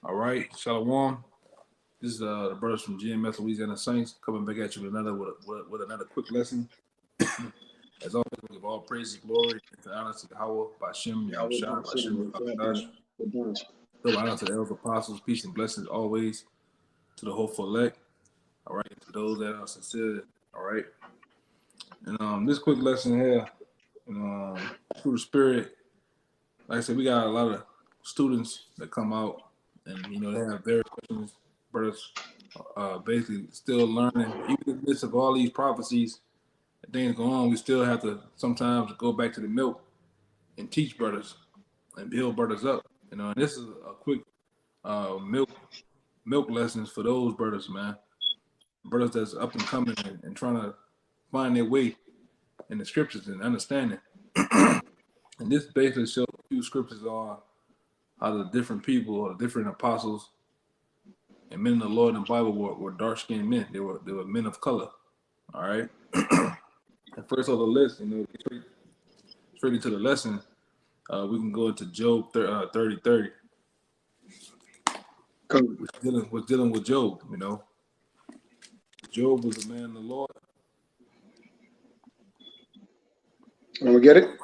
All right, Shalom. This is the brothers from GMS Louisiana Saints coming back at you with another quick lesson. As always, we give all praise, glory, and honor to Yahweh, Bashem, Yeah, I was Yahushua, gonna say, Bashem, Dash. So honor to the elders, apostles, peace and blessings always to the hopeful elect. All right, to those that are sincere. All right, and this quick lesson here, through the Spirit. Like I said, we got a lot of students that come out, and they have various questions. Brothers, basically still learning. Even in the midst of all these prophecies and things going on, we still have to sometimes go back to the milk and teach brothers and build brothers up. And this is a quick milk lessons for those brothers, man. Brothers that's up and coming and trying to find their way in the scriptures and understanding. And this basically shows a few scriptures on how the different people or the different apostles and men of the Lord in the Bible were dark-skinned men. They were men of color. All right. And first on the list, straight into the lesson, we can go into Job 30:30. Was dealing with Job. Job was a man of the Lord. Want to get it?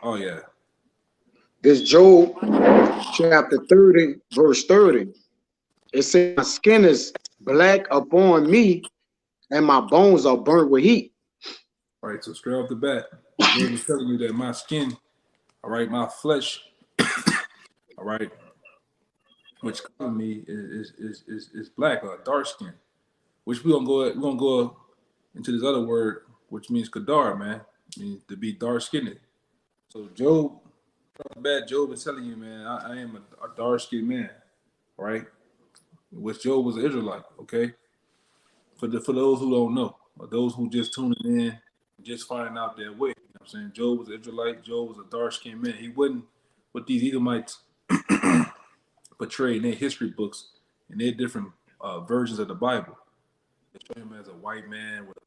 Oh yeah. This Job chapter 30, verse 30. It says, "My skin is black upon me, and my bones are burnt with heat." All right, so straight off the bat, Job was telling you that my skin, all right, my flesh, all right, which color me is black or dark skin. Which we're gonna go into this other word, which means kadar, man. Means to be dark skinned. So Job, bad Job is telling you, man, I am a dark skinned man, right? Which Job was an Israelite, okay? For those who don't know, or those who just tuning in, just finding out their way. You know what I'm saying? Job was an Israelite. Job was a dark skinned man. He wasn't what these Edomites portray in their history books and their different versions of the Bible. They show him as a white man with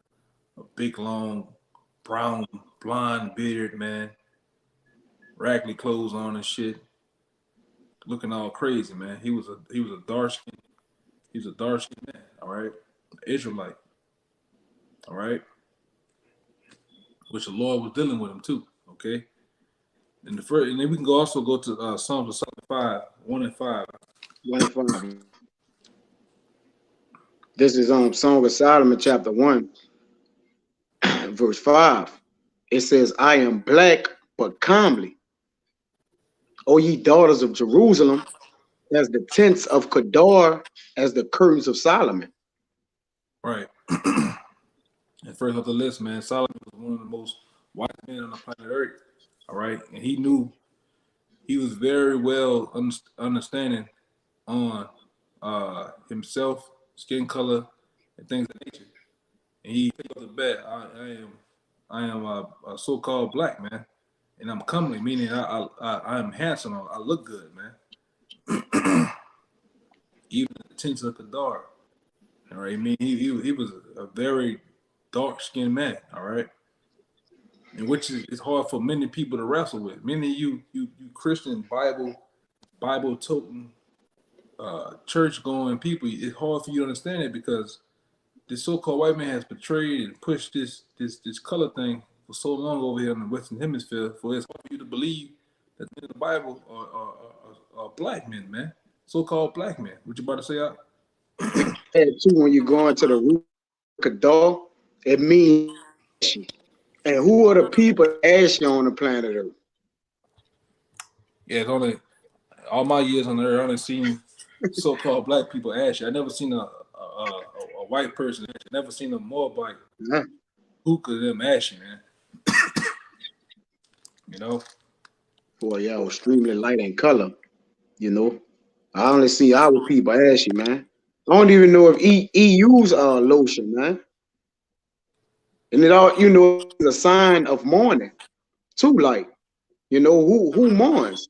a big, long, brown, blonde beard, man, raggedy clothes on and shit, looking all crazy, man. He was a dark skinned man, all right, Israelite, all right, which the Lord was dealing with him too, okay. And then we can also go to Psalms 5, 1 and 5. 1 and 5. This is Song of Solomon, chapter 1, verse 5. It says, "I am black but comely, O ye daughters of Jerusalem, as the tents of Kedar, as the curtains of Solomon." Right. And first off the list, man, Solomon was one of the most wise men on the planet Earth. All right, and he was very well understanding on himself, skin color, and things of nature. And he picked up the bet. I am a so-called black man, and I'm comely, meaning I am handsome. I look good, man. Even the tints of Kadar. All right, I mean he was a very dark-skinned man. All right, and which is hard for many people to wrestle with. Many of you Christian Bible toting, church going people, it's hard for you to understand it because this so-called white man has portrayed and pushed this color thing for so long over here in the Western Hemisphere. For it's hard for you to believe that in the Bible are black men, man, so-called black men. What you about to say, Al? And too, when you go into the root Kedar, it means ashy. And who are the people ashy on the planet Earth? Yeah, it's only all my years on the earth, I only seen so-called black people ashy. I never seen a white person ashy. I never seen a Moabite hookah them ashy, man. Boy, y'all extremely light in color. I only see our people ashy, man. I don't even know if EU's lotion, man. And it all, is a sign of mourning too. Like, who mourns?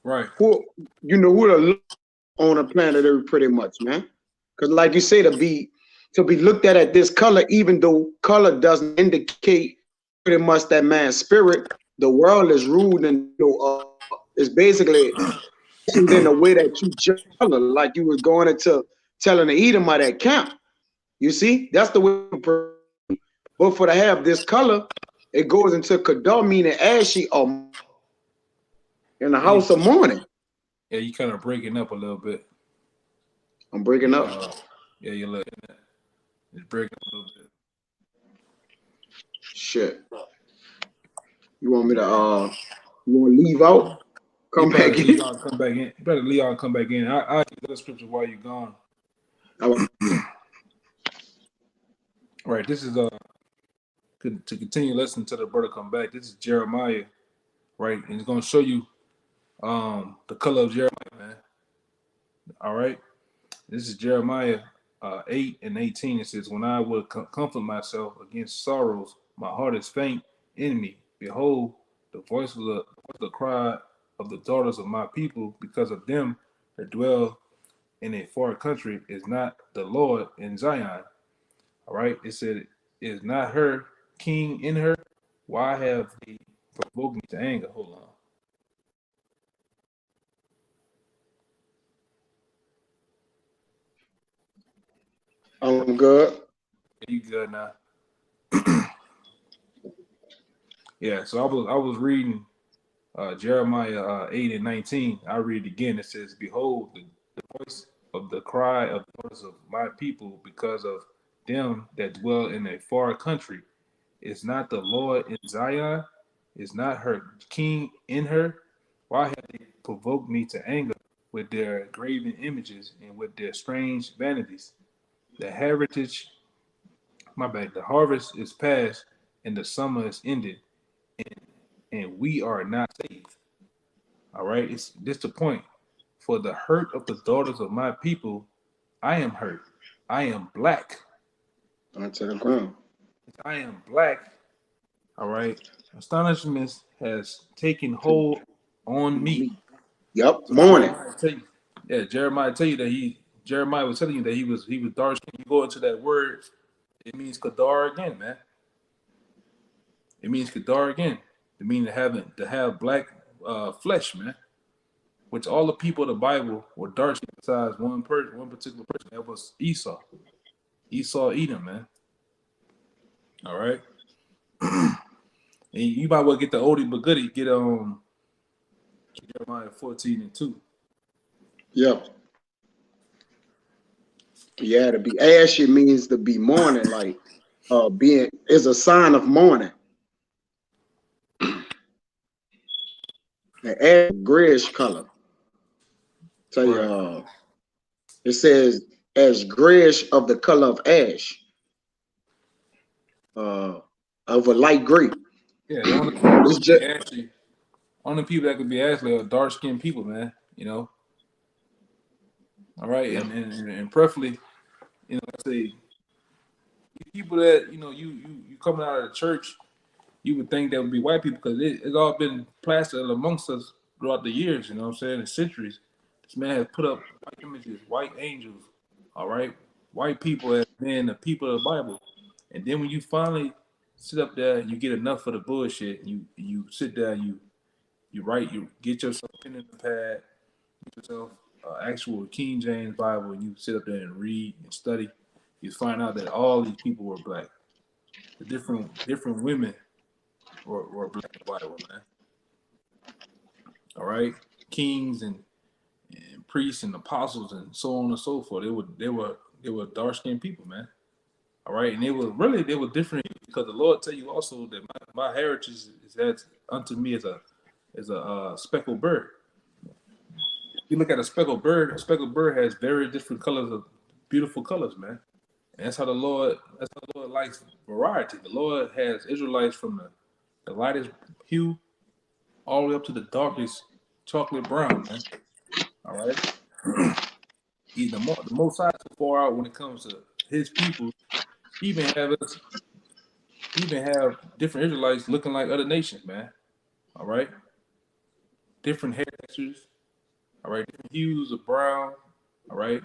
Right. Who the on the planet Earth, pretty much, man. Because, like you say, to be looked at this color, even though color doesn't indicate pretty much that man's spirit, the world is rude and it's basically And then the way that you color, like you was going into telling the Edomite at camp. You see, that's the way. But for to have this color, it goes into Kadar, meaning ashy, or in the house of mourning. Yeah, you kind of breaking up a little bit. I'm breaking up. Yeah, you're looking at it's breaking up a little bit. Shit. You want me to you want to leave out? Come back in. Come back in. You better Leon come back in. I get the scripture while you're gone. All right, this is to continue listening to the brother come back. This is Jeremiah, right? And it's gonna show you the color of Jeremiah, man. All right. This is Jeremiah 8:18. It says, when I would comfort myself against sorrows, my heart is faint in me. Behold, the voice of the cry of the daughters of my people, because of them that dwell in a far country, is not the Lord in Zion. All right. It said, is not her king in her? Why have they provoked me to anger? Hold on. I'm good. You good now? Yeah. So I was reading Jeremiah 8:19. I read it again. It says, behold, the voice of the cry of the daughters of my people, because of them that dwell in a far country. Is not the Lord in Zion? Is not her king in her? Why have they provoked me to anger with their graven images and with their strange vanities? The heritage, the harvest is past and the summer is ended, and we are not saved. All right, it's this the point. For the hurt of the daughters of my people, I am hurt. I am black. Onto the ground. I am black. All right. Astonishment has taken hold on me. Yep. So Morning. Jeremiah tell you that Jeremiah was telling you that he was dark skinned. You go into that word, it means Kadar again, man. It means Kadar again. It means to have black flesh, man. Which all the people of the Bible were dark skinned besides one particular person. That was Esau. Esau Edom, man. All right. And you might well get the oldie but goodie. Get Jeremiah 14:2. Yep. Yeah, to be ashy means to be mourning, like being is a sign of mourning. The ash grayish color. Tell you, it says as grayish of the color of ash. Of a light gray. Yeah, the only people that could be ashy are dark skinned people, man. You know. All right, yeah. and preferably, you know, I say people that you coming out of the church, you would think that would be white people because it's all been plastered amongst us throughout the years. You know what I'm saying? In centuries, this man has put up white images, white angels. All right, white people as being the people of the Bible, and then when you finally sit up there, you get enough of the bullshit. You sit there, you write, you get yourself a pen and a pad, get yourself actual King James Bible, and you sit up there and read and study. You find out that all these people were black. The different women were black in the Bible, man. All right, kings and priests and apostles and so on and so forth. They were dark skinned people, man. All right, and they were different because the Lord tell you also that my heritage is as unto me as a speckled bird. You look at a speckled bird has very different colors of beautiful colors, man. And that's how the Lord likes variety. The Lord has Israelites from the lightest hue all the way up to the darkest chocolate brown, man. All right. The most sides so far out when it comes to his people. He even have different Israelites looking like other nations, man. All right. Different hair textures. All right. Different hues of brown. All right.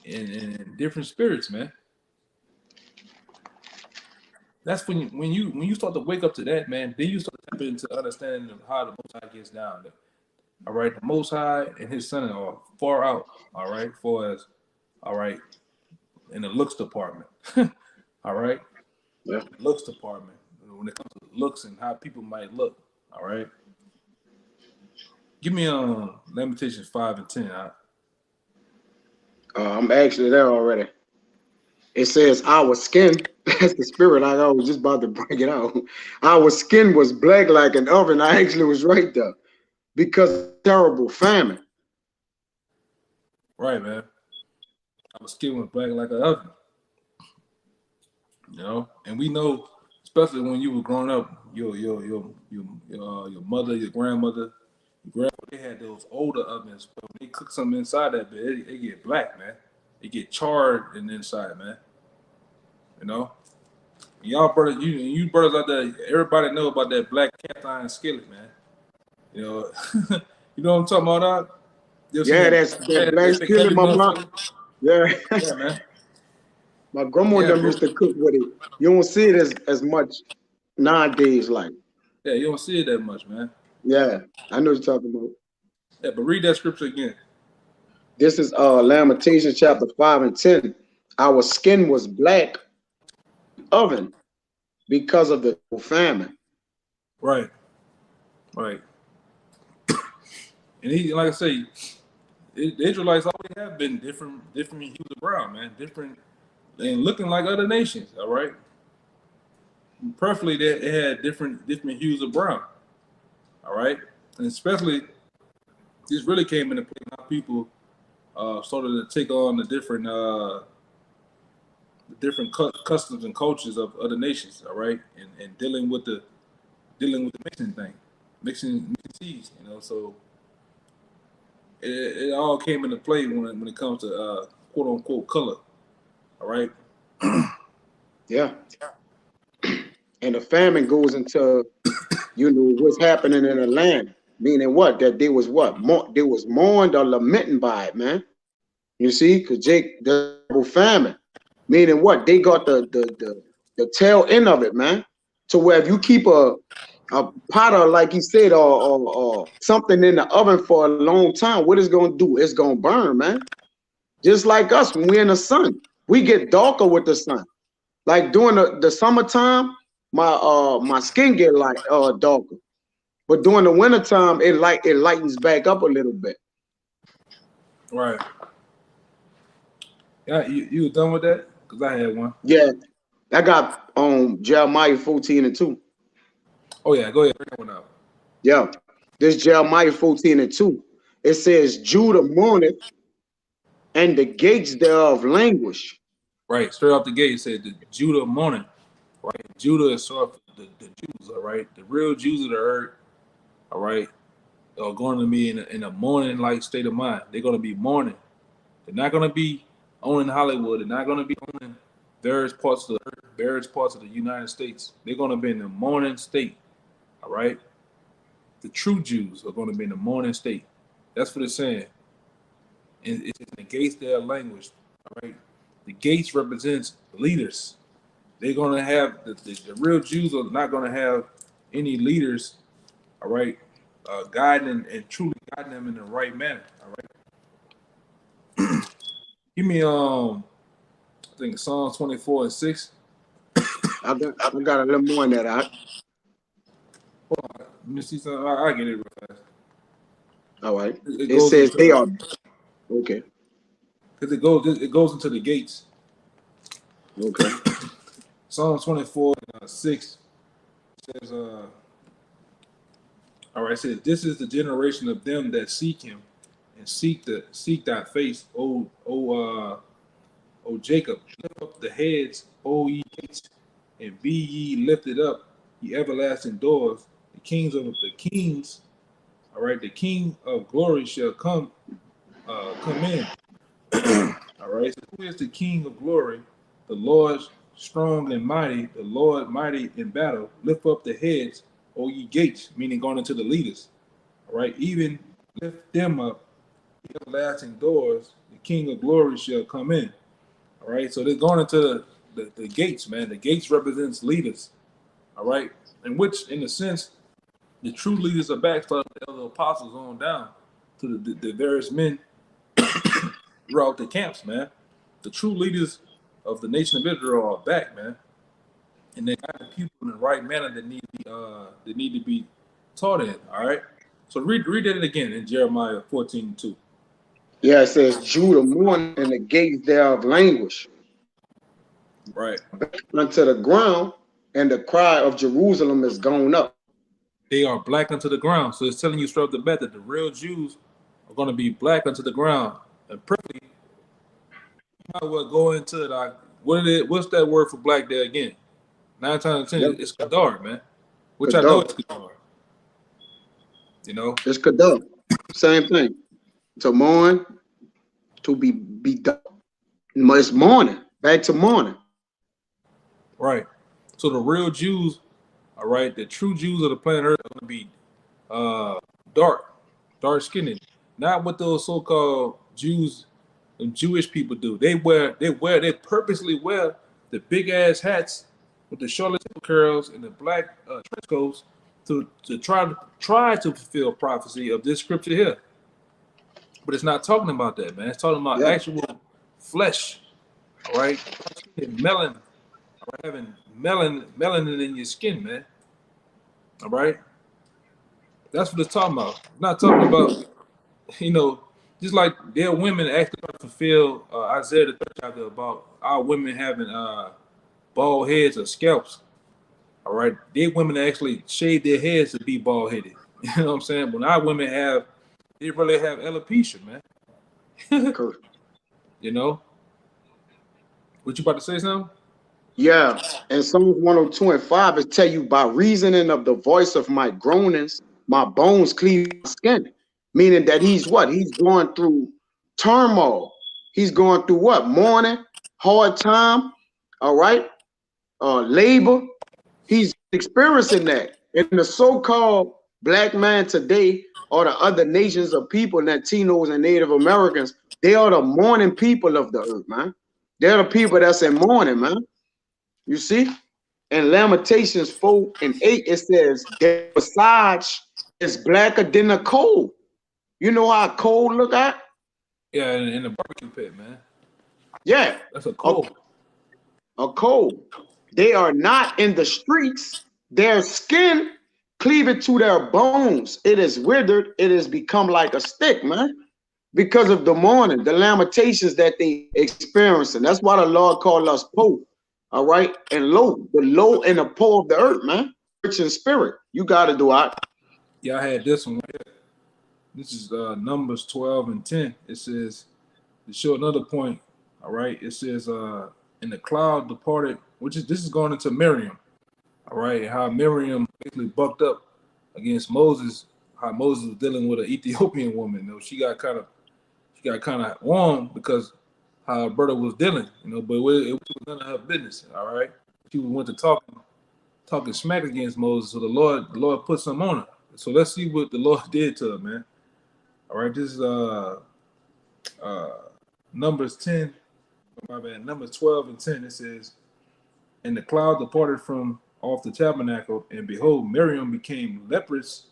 And different spirits, man. That's when you start to wake up to that, man. Then you start to tap into understanding of how the Most High gets down. All right, the Most High and His Son are far out. All right, for as all right in the looks department. All right, Yeah. looks department when it comes to looks and how people might look. All right, give me Lamentations 5:10. I'm actually there already. It says our skin. That's the spirit. I was just about to bring it out. Our skin was black like an oven. I actually was right there because of terrible famine. Right, man. Our skin was black like an oven. You know, and we know, especially when you were growing up, your mother, your grandmother, your grandpa, they had those older ovens. But when they cook something inside that bit, it get black, man. It get charred in the inside, man. You know, y'all brothers, you brothers out there, everybody know about that black cast iron skillet, man. You know, you know what I'm talking about? Dog? You ever seen Yeah, that's that black that big skin heavy in my mom. motherfucker? Yeah. Yeah, man. My grandma and Yeah, them bro. used to cook with it. You don't see it as much nowadays. Like, Yeah, you don't see it that much, man. yeah, I know what you're talking about. Yeah, but read that scripture again. This is Lamentations chapter 5 and 10. Our skin was black oven because of the famine. Right, right. And he, like I say, the Israelites always have been different hues of brown, man. Different and looking like other nations. All right. Preferably, they had different hues of brown. All right, and especially this really came into play how people started to take on the different customs and cultures of other nations. All right, and dealing with the mixing thing, mixing seeds. You know, so it all came into play when it comes to quote unquote color. All right. Yeah. And the famine goes into, what's happening in the land. Meaning what? That they was what? They was mourned or lamenting by it, man. You see, because Jake, the famine. Meaning what? They got the tail end of it, man. To where if you keep a pot of, like he said, or something in the oven for a long time, what it's gonna do? It's gonna burn, man. Just like us when we're in the sun, we get darker with the sun. Like during the summertime, my skin get like darker. But during the wintertime, it lightens back up a little bit. Right. Yeah, you done with that? Because I had one. Yeah. I got Jeremiah 14:2. Oh yeah, go ahead, bring that one out. Yeah. This Jeremiah 14:2. It says, Judah mourneth, and the gates thereof languish. Right, straight off the gate, it said the Judah mourning. Right, Judah is sort of the Jews. All right, the real Jews of the earth. All right, are going to be in a mourning like state of mind. They're going to be mourning. They're not going to be owning Hollywood. They're not going to be owning various parts of the United States. They're going to be in the mourning state. All right, the true Jews are going to be in the mourning state. That's what it's saying. And it negates their language. All right, the gates represents leaders. They're going to have the real Jews are not going to have any leaders. All right, guiding and truly guiding them in the right manner. All right. Give me I think Psalm 24:6. I got a little more in that. Hold on, let me see something. I get it real fast. All right. It says they are okay. Because it goes into the gates. Okay. Psalm 24:6 says, all right, it says, this is the generation of them that seek him and seek thy face, O Jacob. Lift up the heads, O ye gates, and be ye lifted up, ye everlasting doors. The kings, all right, the King of glory shall come in. All right, so who is the King of glory? The Lord strong and mighty, the Lord mighty in battle. Lift up the heads, O ye gates, meaning going into the leaders. All right, even lift them up, the everlasting doors. The King of glory shall come in. All right, so they're going into the gates, man. The gates represents leaders. All right, and which, in a sense, The true leaders are back, starting with the elder apostles on down to the various men throughout the camps, man. The true leaders of the nation of Israel are back, man, and they got the people in the right manner that need to be taught in. All right. So read that again in Jeremiah 14:2. Yeah, it says Judah mourn and the gates thereof languish. Right. Unto the ground, and the cry of Jerusalem is gone up. They are black unto the ground. So it's telling you straight up the bat that the real Jews are going to be black unto the ground. And perfectly, you might well go into it. Like, what's that word for black there again? 9 times out of 10, Yep. it's Kadar, man. Which Kadar. I know it's Kadar. You know? It's Kadar. Same thing. To mourn, to be done. It's morning. Back to morning. Right. So the real Jews, all right, the true Jews of the planet Earth are going to be dark skinned. Not what those so-called Jews and Jewish people do. They purposely wear the big ass hats with the Charlotte curls and the black trench coats to try to fulfill prophecy of this scripture here. But it's not talking about that, man. It's talking about actual flesh, all right? Melanin, all right? Having melanin in your skin, man. All right? That's what it's talking about. It's not talking about, just like their women actually fulfill Isaiah the 3rd chapter about our women having bald heads or scalps. All right, their women actually shave their heads to be bald headed. You know what I'm saying? When our women they really have alopecia, man. Correct. You know? What you about to say something? Yeah, and Psalms 102:5 is tell you by reasoning of the voice of my groanings, my bones cleave my skin. Meaning that he's what? He's going through turmoil. He's going through what? Mourning, hard time, all right? Labor. He's experiencing that. And the so-called black man today, or the other nations of people, Latinos and Native Americans, they are the mourning people of the earth, man. They're the people that's in mourning, man. You see? In Lamentations 4:8, it says, their visage is blacker than a coal. You know how a coal look at? Yeah, in the barbecue pit, man. Yeah. That's a coal. A coal. They are not in the streets. Their skin cleaved to their bones. It is withered. It has become like a stick, man. Because of the mourning, the lamentations that they experiencing. That's why the Lord called us poor. All right. And low. The low and the poor of the earth, man. Rich in spirit. You got to do it. Yeah, I had this one right here. This is Numbers 12:10. It says, to show another point, all right, it says, and the cloud departed, this is going into Miriam, all right, how Miriam basically bucked up against Moses, how Moses was dealing with an Ethiopian woman. She got kind of warm because how her brother was dealing, but it was none of her business, all right. She went to talking smack against Moses, so the Lord put some on her. So let's see what the Lord did to her, man. All right, this is Numbers 10. My bad. Numbers 12:10. It says, and the cloud departed from off the tabernacle, and behold, Miriam became leprous,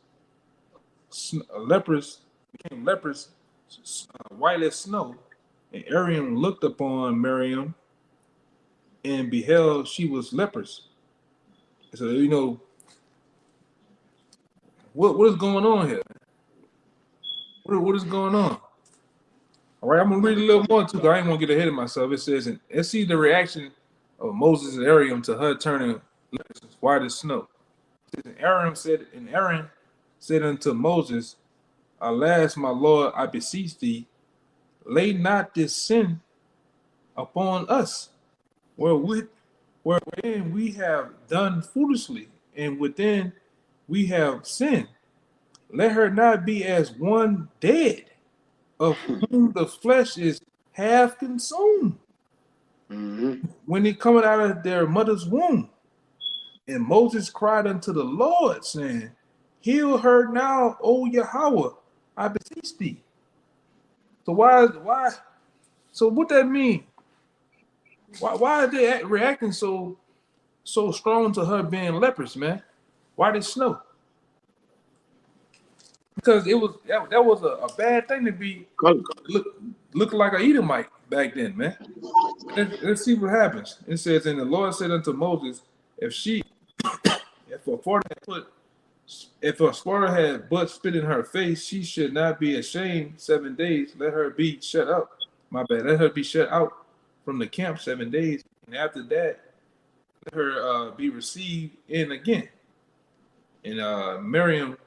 white as snow. And Aaron looked upon Miriam and beheld she was leprous. So what is going on here? What is going on? All right, I'm gonna read a little more too, because I ain't want to get ahead of myself. It says, and let's see the reaction of Moses and Aaron to her turning white as snow. It says, and Aaron said unto Moses, alas, my Lord, I beseech thee, lay not this sin upon us, wherein we have done foolishly, and within we have sinned. Let her not be as one dead, of whom the flesh is half consumed, when they coming out of their mother's womb. And Moses cried unto the Lord, saying, heal her now, O Yahweh, I beseech thee. So why? So what that mean? Why are they reacting so strong to her being leprous, man? Why did snow? because it was that was a bad thing to be Color. looking like an Edomite back then, man. Let's see what happens. It says, and the Lord said unto Moses, if a foreigner had but spit in her face, she should not be ashamed 7 days. Let her be shut up. My bad. Let her be shut out from the camp 7 days, and after that, let her be received in again. And Miriam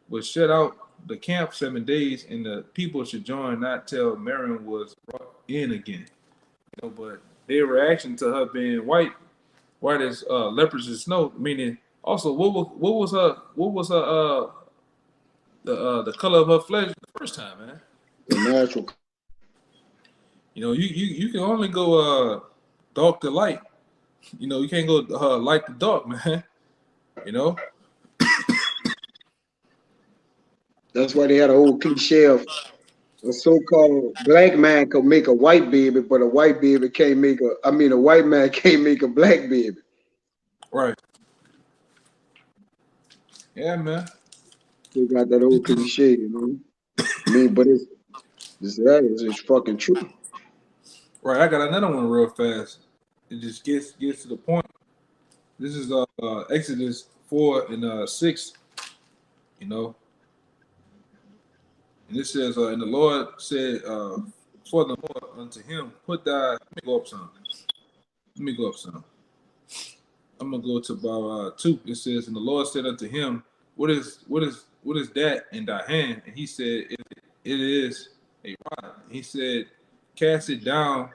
was shut out the camp 7 days, and the people should join not till Miriam was brought in again. You know, but their reaction to her being white as leprous as snow, meaning also what was her the color of her flesh the first time, man. The natural. You know, you can only go dark to light. You know, you can't go light to dark, man. You know. That's why they had a whole cliche of a so-called black man could make a white baby, but a white baby can't make a white man can't make a black baby. Right. Yeah, man. They got that old cliche, you know. I mean, but it's fucking true. Right. I got another one real fast. It just gets to the point. This is Exodus 4 and 6. You know. And it says, and the Lord said, furthermore unto him, let me go up some. I'm gonna go to about 2. It says, and the Lord said unto him, what is that in thy hand? And he said, it is a rod. He said, cast it down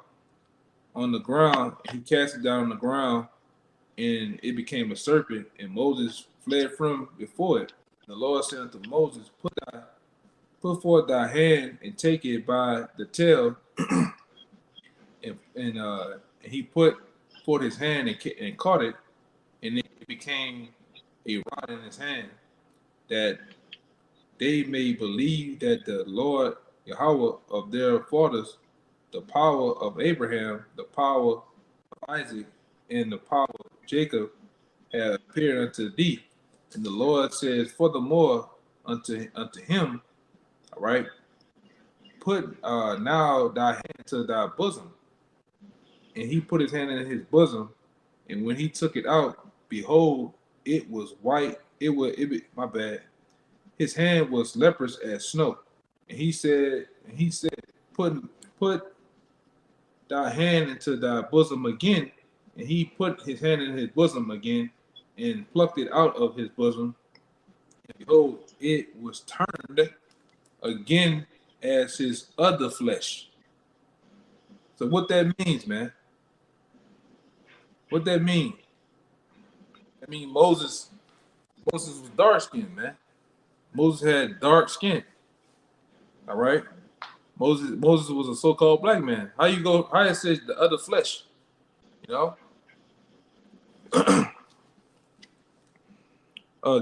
on the ground. And he cast it down on the ground, and it became a serpent, and Moses fled from before it. And the Lord said unto Moses, put forth thy hand and take it by the tail, and he put forth his hand and caught it, and it became a rod in his hand, that they may believe that the Lord Yahweh of their fathers, the power of Abraham, the power of Isaac, and the power of Jacob, have appeared unto thee. And the Lord says, furthermore unto him, all right, put now thy hand to thy bosom. And he put his hand in his bosom, and when he took it out, behold, it was white. My bad. His hand was leprous as snow. And he said, put thy hand into thy bosom again. And he put his hand in his bosom again and plucked it out of his bosom. And behold, it was turned again as his other flesh. So what that means, man? What that mean? I mean, Moses was dark skinned, man. Moses had dark skin. All right. Moses was a so-called black man. How it says the other flesh? You know?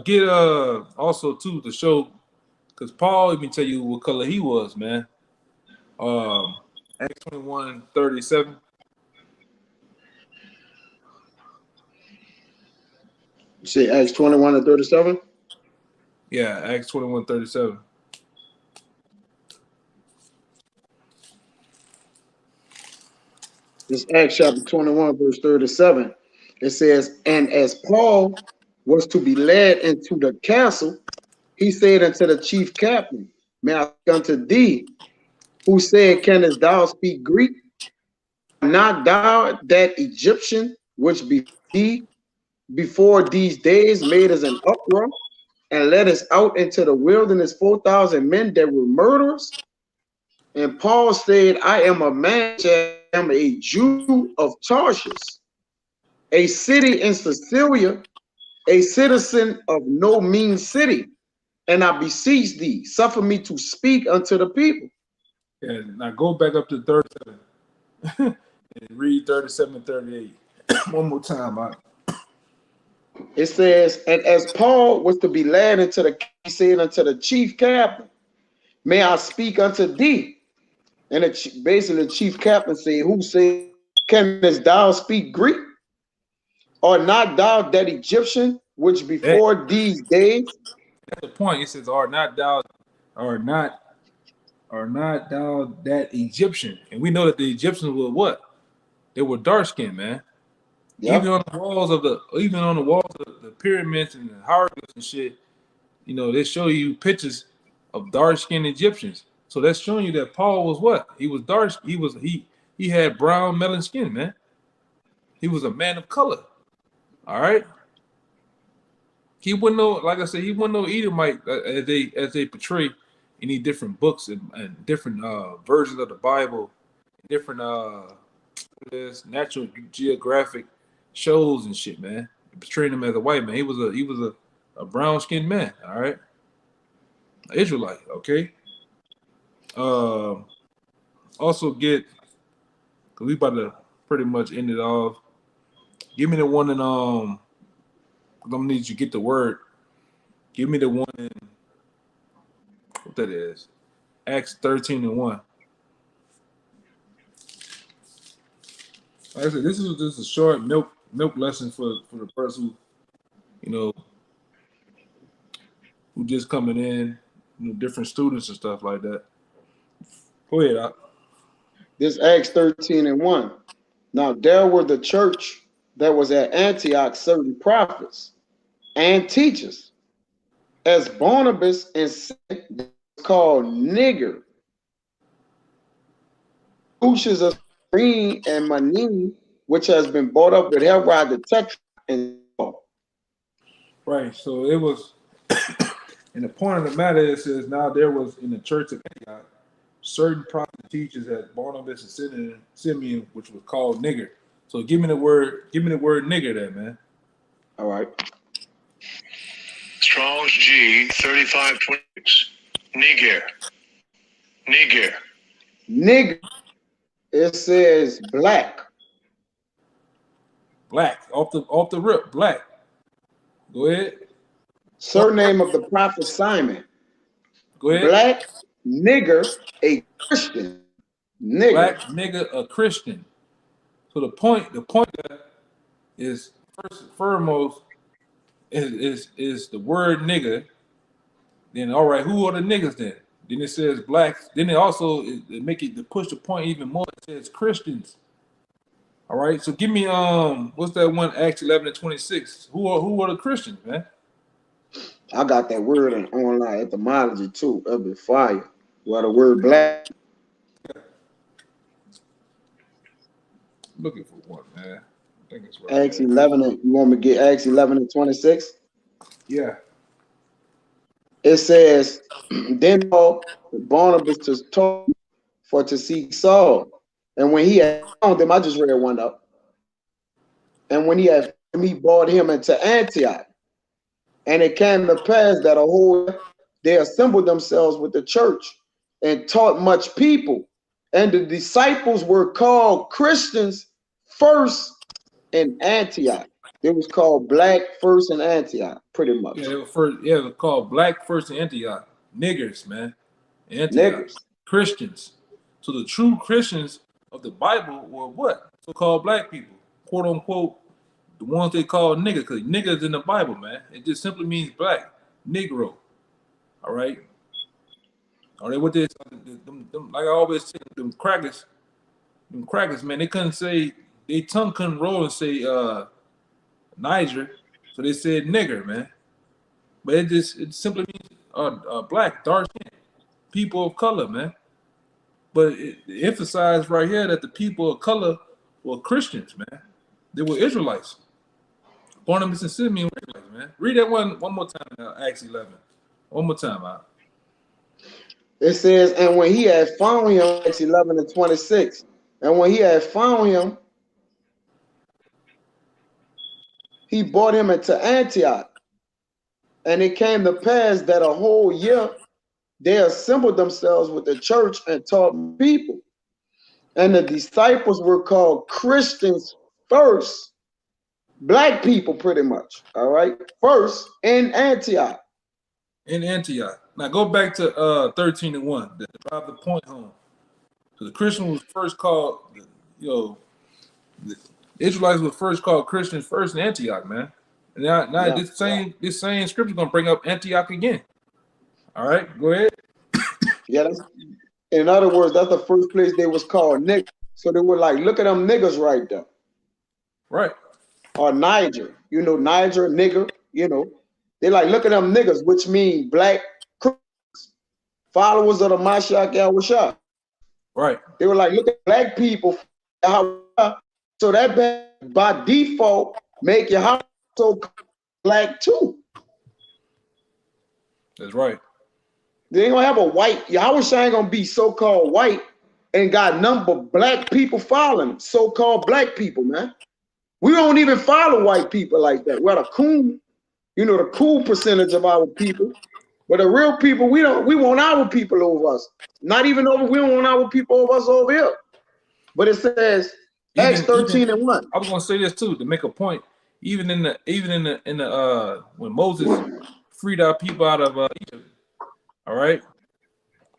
Get also too to show, because Paul even tell you what color he was, man. Acts 21:37. You say Acts 21 and 37? Yeah, Acts 21:37. It's Acts chapter 21, verse 37. It says, and as Paul was to be led into the castle, he said unto the chief captain, may I speak unto thee, who said, canst thou speak Greek? Not thou that Egyptian which before these days made us an uproar and led us out into the wilderness 4,000 men that were murderers? And Paul said, I am a man, I am a Jew of Tarshish, a city in Sicilia, a citizen of no mean city. And I beseech thee, suffer me to speak unto the people. Yeah, now go back up to 37 and read 37 and 38 one more time. It says, and as Paul was to be led into the, he said unto the chief captain, may I speak unto thee? And basically the chief captain said, who said, canst thou speak Greek? Or not thou that Egyptian which before these days That's the point. It says, are not thou that Egyptian? And we know that the Egyptians were what? They were dark skinned, man. Yep. Even on the walls of the pyramids and the hieroglyphs and shit, you know, they show you pictures of dark skinned Egyptians. So that's showing you that Paul was what? He was dark. He had brown melon skin, man. He was a man of color. All right. He wouldn't know, like I said, he wouldn't know Edomite as they portray any different books and different versions of the Bible, different Natural Geographic shows and shit, man. Portraying him as a white man. He was a brown skinned man, all right? An Israelite, okay? Also get, cause we about to pretty much end it off. Give me the one in I'm gonna need you to get the word. Give me the one in what that is. Acts 13:1. Like I said, this is just a short milk lesson for the person who just coming in, different students and stuff like that. Go ahead, Doc. This Acts 13:1. Now there were the church that was at Antioch certain prophets and teachers, as Barnabas and Simeon called nigger, Lucius of Cyrene and Manaen, which has been brought up with Herod the Tetrarch and Saul. Right. So it was, and the point of the matter is now there was in the church of Antioch certain prophet teachers as Barnabas and Simeon, which was called nigger. So give me the word nigger there, man. All right. Strong's G 3526. Nigger. It says black. Black. Off the rip, black. Go ahead. Surname of the prophet Simon. Go ahead. Black nigger, a Christian. Nigger. Black nigger, a Christian. So the point that is first and foremost is the word nigger. Then all right, who are the niggas then? Then it says blacks. Then it also make it to push the point even more. It says Christians. All right. So give me what's that one? Acts 11:26. Who are the Christians, man? I got that word in online etymology too. That'd be fire. Well, the word black. Looking for one, man. I think it's right. Acts 11. You want me to get Acts 11:26? Yeah. It says, then Barnabas to talk for to seek Saul. And when he had found him, I just read one up. And when he had found him, he brought him into Antioch. And it came to pass that they assembled themselves with the church and taught much people. And the disciples were called Christians first in Antioch. It was called black first in Antioch, pretty much. Yeah, it was called black first in Antioch. Niggers, man. Antioch. Niggers. Christians. So the true Christians of the Bible were what? So-called black people. Quote unquote, the ones they call nigger, because nigger's in the Bible, man. It just simply means black. Negro. All right. All right, what they like I always say, them crackers, man, they couldn't say, their tongue couldn't roll and say Niger, so they said nigger, man. But it simply means black, dark skin, people of color, man. But it emphasized right here that the people of color were Christians, man. They were Israelites. Barnabas and Simeon were Israelites, man. Read that one more time, Acts 11. One more time, out. It says, and when he had found him, Acts 11:26, and when he had found him, he brought him into Antioch. And it came to pass that a whole year they assembled themselves with the church and taught people. And the disciples were called Christians first. Black people, pretty much. All right. First in Antioch. In Antioch. Now go back to 13:1 to drive the point home. So the Christian was first called, the Israelites were first called Christians first in Antioch, man. Now Yeah. this same scripture gonna bring up Antioch again. All right, go ahead. Yeah, in other words, that's the first place they was called niggas. So they were like, look at them niggas right there. Right. Or Niger, Niger, nigger, They like, look at them niggas, which mean black followers of the Mashiach Yahushua. Right. They were like, look at black people. So that by default make your so black too. That's right. They ain't gonna have a white. Yahushua ain't gonna be so-called white and got number black people following so-called black people, man. We don't even follow white people like that. We're the cool, the cool percentage of our people. But the real people, we want our people over us. Not even over, we don't want our people over us over here. But it says Acts 13:1. I was gonna say this too to make a point. Even in the when Moses freed our people out of Egypt, all right,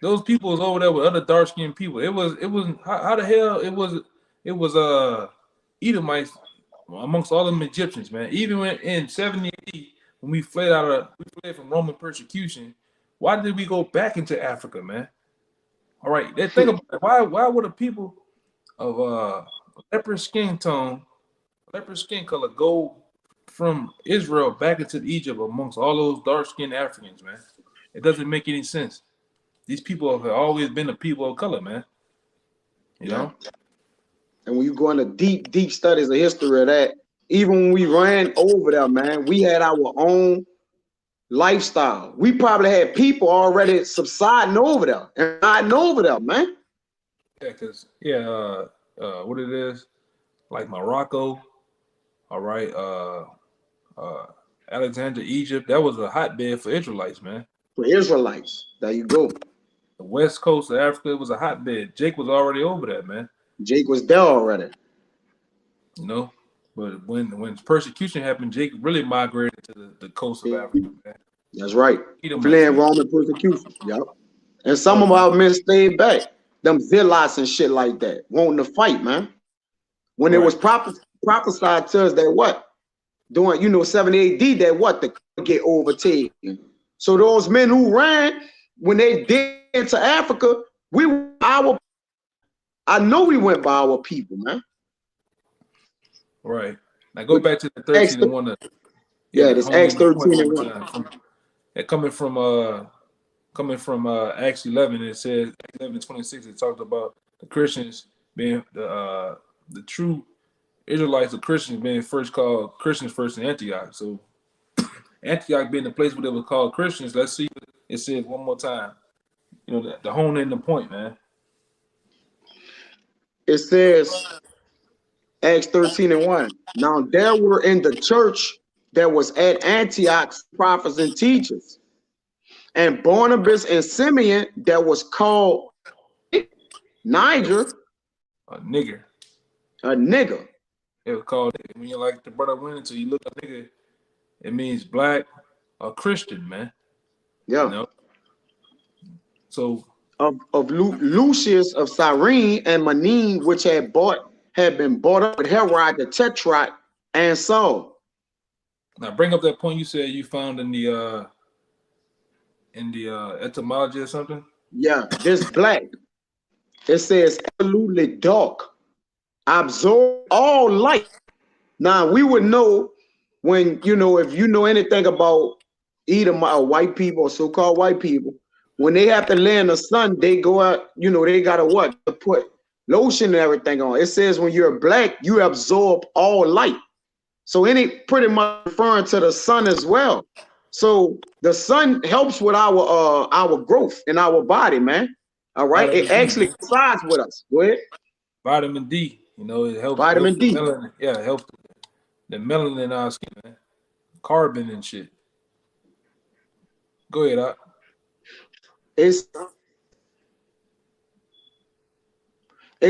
those people was over there with other dark skinned people. It was how the hell it was Edomites amongst all them Egyptians, man. Even when in 70 AD, when we fled from Roman persecution, why did we go back into Africa, man? All right, think about it. Why would the people of leopard skin color go from Israel back into Egypt amongst all those dark-skinned Africans, man? It doesn't make any sense. These people have always been the people of color, man. You know? And when you go into deep studies of history of that, even when we ran over there, man, we had our own lifestyle. We probably had people already subsiding over there and riding over there, man. Yeah, because what it is, like Morocco, all right, Alexandria, Egypt, that was a hotbed for Israelites, man. For Israelites, there you go. The west coast of Africa was a hotbed. Jake was already over there, man. Jake was there already. But when persecution happened, Jake really migrated to the coast of Africa, man. That's right. Fleeing Roman persecution. Yep. And some of our men stayed back. Them zealots and shit like that, wanting to fight, man. When it was prophesied to us that what? During 70 AD, that what? To get overtaken. So those men who ran, when they did into Africa, I know we went by our people, man. Right. Now go back to the 13:1. This Acts 13:1. Coming from Acts 11, it says 11:26. It talked about the Christians being the true Israelites of Christians being first called Christians first in Antioch. So Antioch being the place where they were called Christians. Let's see what it says one more time. The hone in the point, man. It says Acts 13:1. Now there were in the church that was at Antioch prophets and teachers, and Barnabas and Simeon that was called Niger, a nigger. It was called, when you like the brother went into, you look at nigger, it means black or Christian, man. Yeah. So of Lucius of Cyrene and Manaen, which had been bought up with Herod the Tetrarch and Saul. Now bring up that point you said you found in the etymology or something. Yeah, this black. It says absolutely dark, absorb all light. Now we would know when if you know anything about white people or so-called white people, when they have to lay in the sun, they go out. They gotta what? To put lotion and everything on. It says when you're black, you absorb all light. So pretty much referring to the sun as well. So the sun helps with our growth in our body, man. All right, it actually sides with us. Go ahead. Vitamin D, it helps. Vitamin D. Melanin. Yeah, it helps the melanin in our skin, man. Carbon and shit. Go ahead, Doc. It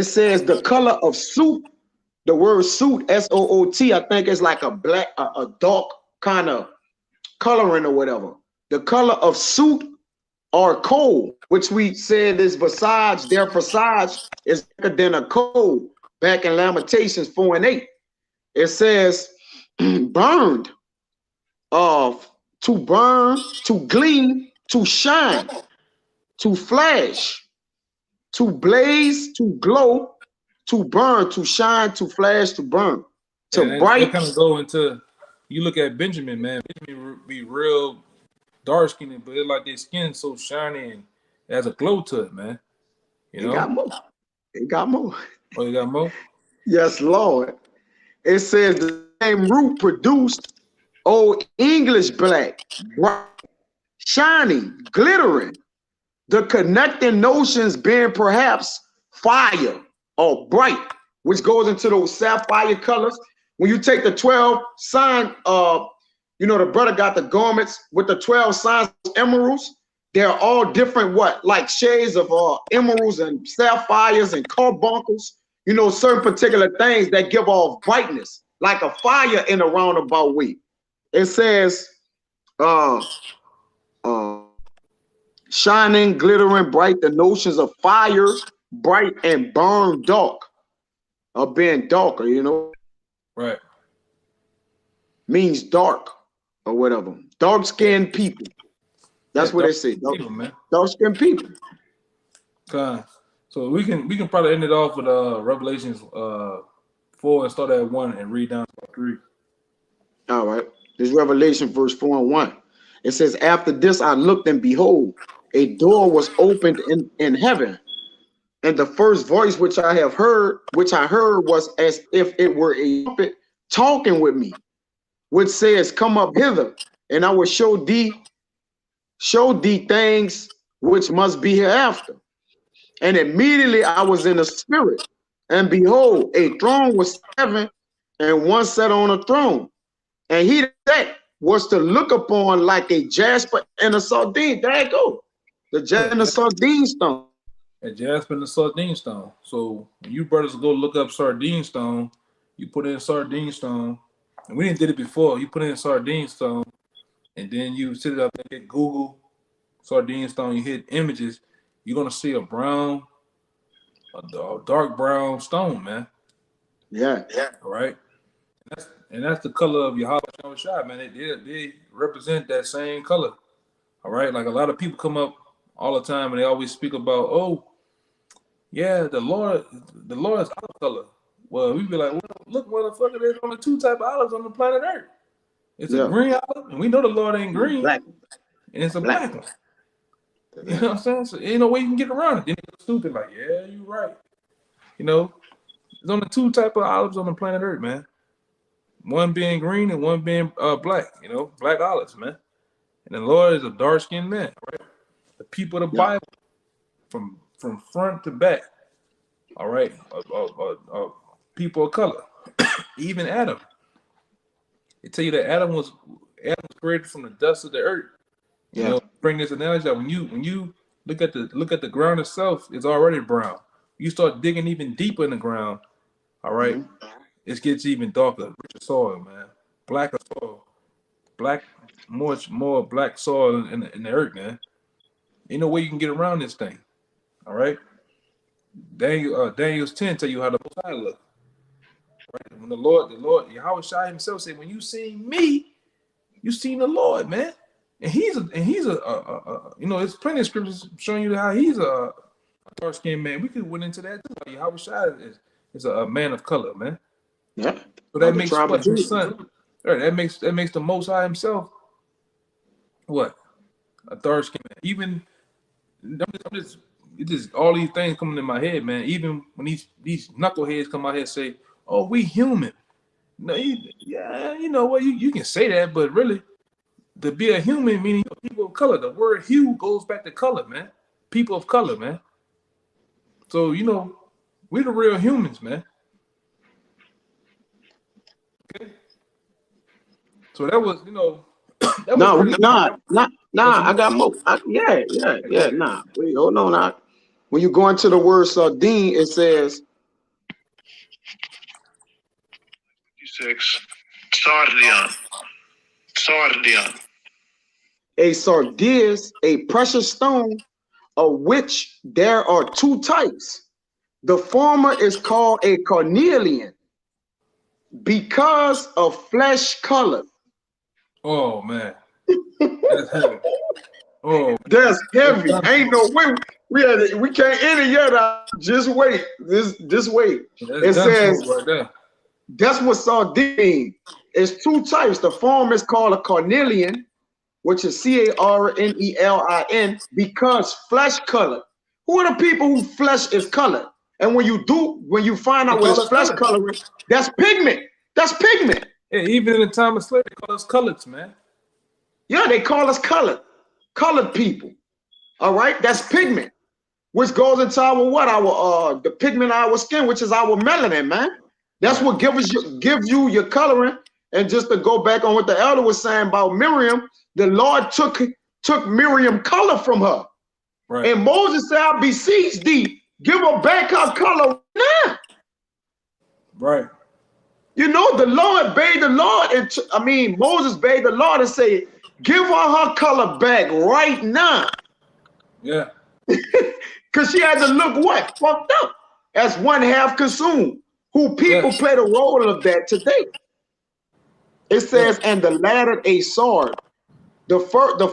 says the color of soot. The word soot, S-O-O-T, I think it's like a black, a dark kind of coloring or whatever. The color of soot or coal, which we said is visage, their visage is thicker than a coal. Back in Lamentations 4:8, it says burned to burn, to gleam, to shine, to flash, to blaze, to glow, to burn, to shine, to flash, to burn, to And that bright. kind of go into, you look at Benjamin, man. Benjamin be real dark skinned, but it's like their skin so shiny and it has a glow to it, man. You know? It got more. It got more. Oh, you got more? Yes, Lord. It says the same root produced Old English black, bright, shining, glittering. The connecting notions being perhaps fire or bright, which goes into those sapphire colors. When you take the 12 sign, the brother got the garments with the 12 signs of emeralds. They're all different, like shades of emeralds and sapphires and carbuncles. Certain particular things that give off brightness, like a fire in a roundabout way. It says, shining, glittering, bright, the notions of fire, bright, and burn dark, or being darker, Right. Means dark or whatever. Dark-skinned people. That's what they say. Dark-skinned people. So we can probably end it off with Revelations 4 and start at 1 and read down to 3. All right. This Revelation verse 4 and 1. It says, after this I looked, and behold, a door was opened in heaven. And the first voice which I heard was as if it were a trumpet talking with me, which says, come up hither, and I will show thee things which must be hereafter. And immediately I was in the spirit, and behold, a throne was heaven, and one sat on a throne. And he that was to look upon like a jasper and a sardine. There you go. The jasper and the sardine stone. A jasper and the sardine stone. So when you brothers go look up sardine stone, you put in sardine stone. And we didn't did it before. You put in sardine stone, and then you sit it up and hit Google sardine stone. You hit images. You're gonna see a dark brown stone, man. Yeah. All right. And that's the color of Yahweh Shai, man. They represent that same color. All right. Like a lot of people come up all the time and they always speak about, oh, yeah, the Lord is olive color. Well, we be like, well, look, motherfucker, there's only 2 types of olives on the planet Earth. It's a green olive, and we know the Lord ain't green. Black. And it's a black one. You know what I'm saying? So ain't no way you can get around it. Then you're stupid, like, yeah, you're right. There's only 2 types of olives on the planet Earth, man. One being green and one being black, black olives, man. And the Lord is a dark-skinned man, right? The people of the Bible, from front to back, all right, people of color, even Adam. They tell you that Adam was created from the dust of the earth. Bring this analogy out. When you look at the ground itself, it's already brown. You start digging even deeper in the ground, all right, it gets even darker, richer soil, man, blacker soil, much more black soil in the earth, man. Ain't no way you can get around this thing, all right. Daniel's 10 tell you how the Most High look. Right? When the Lord, Yahweh Shai himself said, when you seen me, you seen the Lord, man. And he's a there's plenty of scriptures showing you how he's a dark-skinned man. We could went into that too. Yahweh Shai is a man of color, man. Yeah. So that makes what his son. Right, that makes the Most High himself what? A dark-skinned man. Even it's just all these things coming in my head, man. Even when these knuckleheads come out here and say, "Oh, we human." No, you know what? You can say that, but really, to be a human meaning people of color. The word "hue" goes back to color, man. People of color, man. So we're the real humans, man. Okay. So that was, I got more. Nah. Wait, hold on. When you go into the word sardine, it says 6. Sardion. A sardius, a precious stone, of which there are 2 types. The former is called a carnelian because of flesh color. Oh man, that's heavy. Oh, That's heavy. Ain't no way we can't end it yet. Just wait. Just wait. that's It gun says smoke right there. that's what sardine. It's two types. The form is called a carnelian, which is Carnelin, because flesh colored. Who are the people whose flesh is colored? And when you find out They what call is us flesh colored. coloring, that's pigment. That's pigment. Yeah, even in the time of slavery, they call us coloreds, man. Yeah, they call us colored people. All right, that's pigment, which goes into our the pigment of our skin, which is our melanin, man. That's Right. what gives you your coloring. And just to go back on what the elder was saying about Miriam, the Lord took Miriam color from her. Right. And Moses said, I beseech thee, give her back her color now. Right. You know, the Lord bade the Lord, and Moses bade the Lord and said, give her color back right now. Yeah. Because she had to look what? Fucked up. As one half consumed. Who people play the role of that today. It says, and the latter a sword. The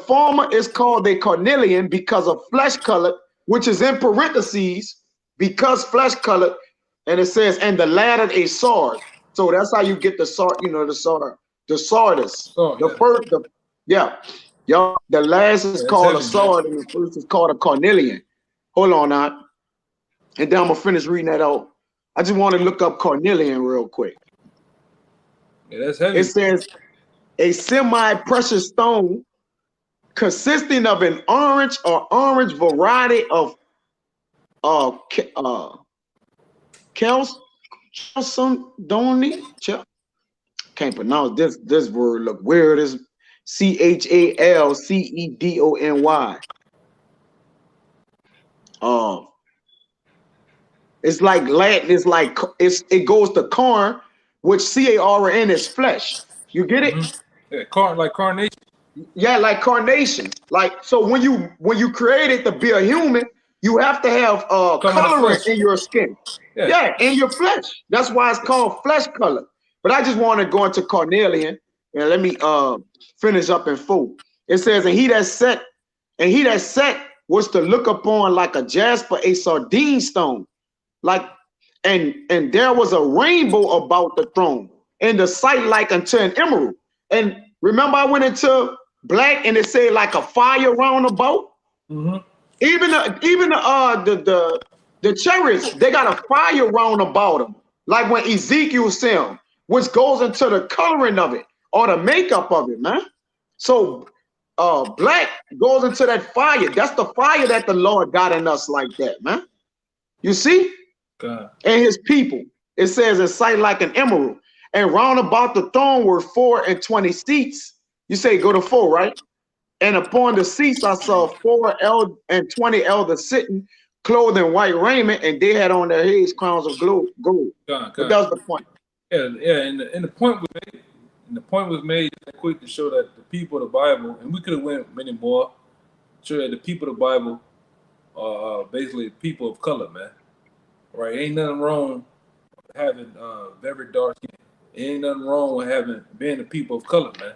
former is called a carnelian because of flesh colored, which is in parentheses, because flesh colored, and it says, and the latter a sword. So that's how you get the sword, the sardis. Oh, The first, the last is called a sword, and the first is called a carnelian. Hold on now. And then I'm gonna finish reading that out. I just want to look up carnelian real quick. Yeah, that's heavy. It says a semi-precious stone consisting of an orange or orange variety of chalcedony. Can't pronounce this word. Look weird. It's Chalcedony. It's like Latin. It's like it goes to corn, which Carn is flesh. You get it? Yeah, like carnation. Yeah, like carnation. Like, so when you created to be a human, you have to have coloring in your skin. Yeah, in your flesh. That's why it's called flesh color. But I just want to go into carnelian, and let me finish up in full. It says, and he that set was to look upon like a jasper, a sardine stone, like, and there was a rainbow about the throne, and the sight like unto an emerald. And remember, I went into black, and it said like a fire round about. Even the chariots, they got a fire round about them, like when Ezekiel said them, which goes into the coloring of it or the makeup of it, man. So black goes into that fire. That's the fire that the Lord got in us like that, man. You see? God. And his people. It says in sight like an emerald. And round about the throne were 24 seats. You say go to 4, right? And upon the seats I saw 24 elders sitting, clothed in white raiment, and they had on their heads crowns of gold. But that was the point. Yeah, and the point was made. And the point was made quick to show that the people of the Bible, and we could have went many more, show that the people of the Bible are basically people of color, man. Right? Ain't nothing wrong with having very dark skin. Ain't nothing wrong with being the people of color, man.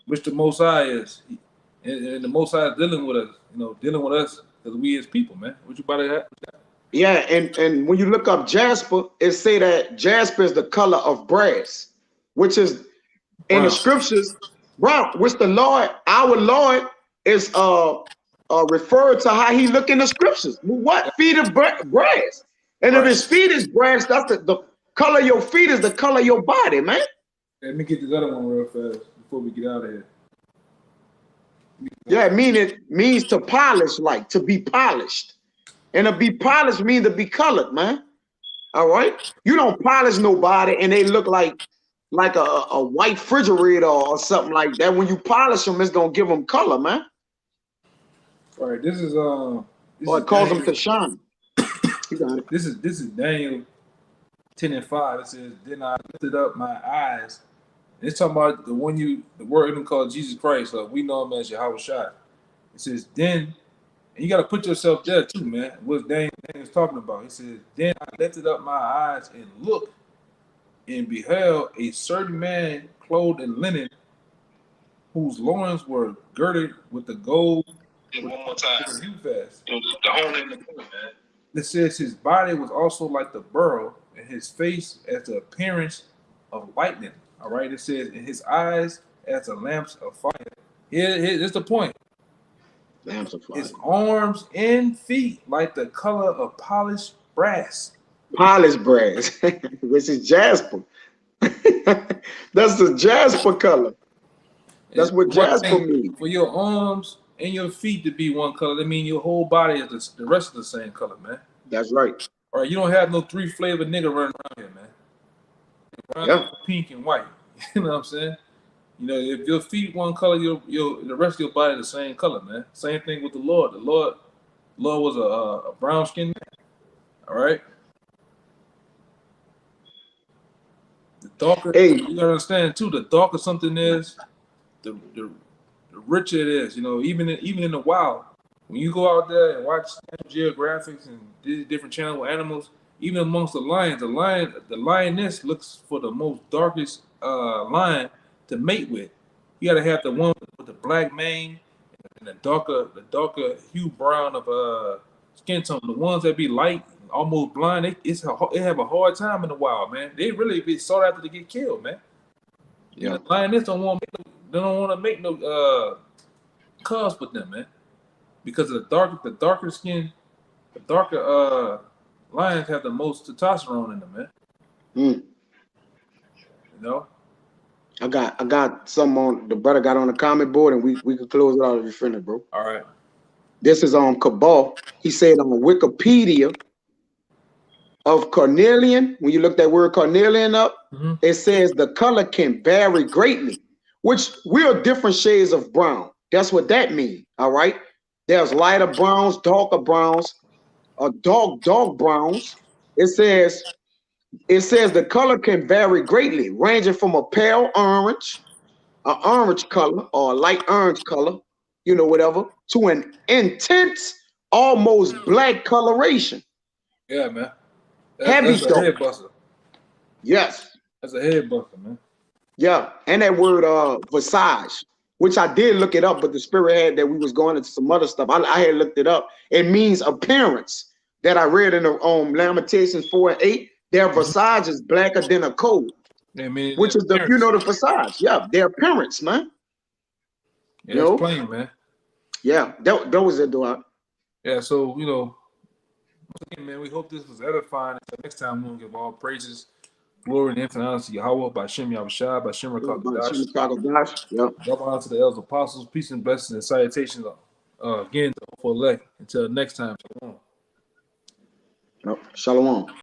Which the Most High is, and the Most High is dealing with us, dealing with us because we as people, man. What you about to have? Yeah, and when you look up jasper, it say that jasper is the color of brass, which is in the scriptures, brown, which our Lord is referred to how he look in the scriptures. What? Feet of brass. And if his feet is brass, that's the color of your feet is the color of your body, man. Let me get this other one real fast before we get out of here. Yeah, it means to polish, like to be polished. And to be polished means to be colored, man. All right? You don't polish nobody and they look like a white refrigerator or something like that. When you polish them, it's gonna give them color, man. All right, this is or it calls them to shine. This is Daniel 10:5. It says, "Then I lifted up my eyes." And it's talking about the word even called Jesus Christ. We know him as Yahweh Shai. It says, "Then," and you got to put yourself there too, man. What Daniel is talking about. He says, "Then I lifted up my eyes and looked, and beheld a certain man clothed in linen, whose loins were girded with the gold. One more time. You fast. The hone in the point, man. It says his body was also like the beryl, and his face as the appearance of lightning. All right. It says in his eyes as the lamps of fire. Here's the point. Lamps of fire. His arms and feet like the color of polished brass. Polished brass, which is jasper. That's the jasper color. That's what jasper means. For your arms and your feet to be one color, that means your whole body is the rest of the same color, man. That's right. All right, you don't have no 3 flavor nigga running around here, man. Yeah. Pink and white. You know what I'm saying? You know, if your feet one color, the rest of your body the same color, man. Same thing with the Lord. The Lord was a brown skinned man. All right. The darker, you gotta understand too. The darker something is, the richer it is. You know, even in the wild, when you go out there and watch Geographics and these different channels with animals, even amongst the lions, the lioness looks for the most darkest lion to mate with. You gotta have the one with the black mane and the darker hue brown of skin tone. The ones that be light, almost blind, they have a hard time in the wild, man. They really be sought after to get killed, man. Yeah, the lioness don't want to make no cubs with them, man, because of the darker skin, the darker lions have the most testosterone in them, man. You know. I got some on the brother got on the comment board, and we could close it out if you're finished, bro. All right. This is on Cabal. He said on Wikipedia of carnelian, when you look that word carnelian up, it says the color can vary greatly, which we're different shades of brown. That's what that means. All right. There's lighter browns, darker browns, or dark browns. It says the color can vary greatly, ranging from a pale orange, an orange color, or a light orange color, you know, whatever, to an intense, almost black coloration. Yeah, man. Heavy that's a head buster. Yes. That's a head buster, man. Yeah, and that word visage, which I did look it up, but the spirit had that we was going into some other stuff. I had looked it up. It means appearance. That I read in the Lamentations 4:8. Their visage is blacker than a coal. Yeah, man, which is the visage. Yeah, their appearance, man. Yeah, that's plain, man. Yeah, that was it, though. Yeah, so man, we hope this was edifying. Until next time, we'll give all praises, glory, and infinite honor to Yahweh, by Shem Yahushua, by Shem Rakakadash. Yeah. Double honor to the elders, apostles, peace and blessings and salutations again to elect. Until next time, shalom. Shalom.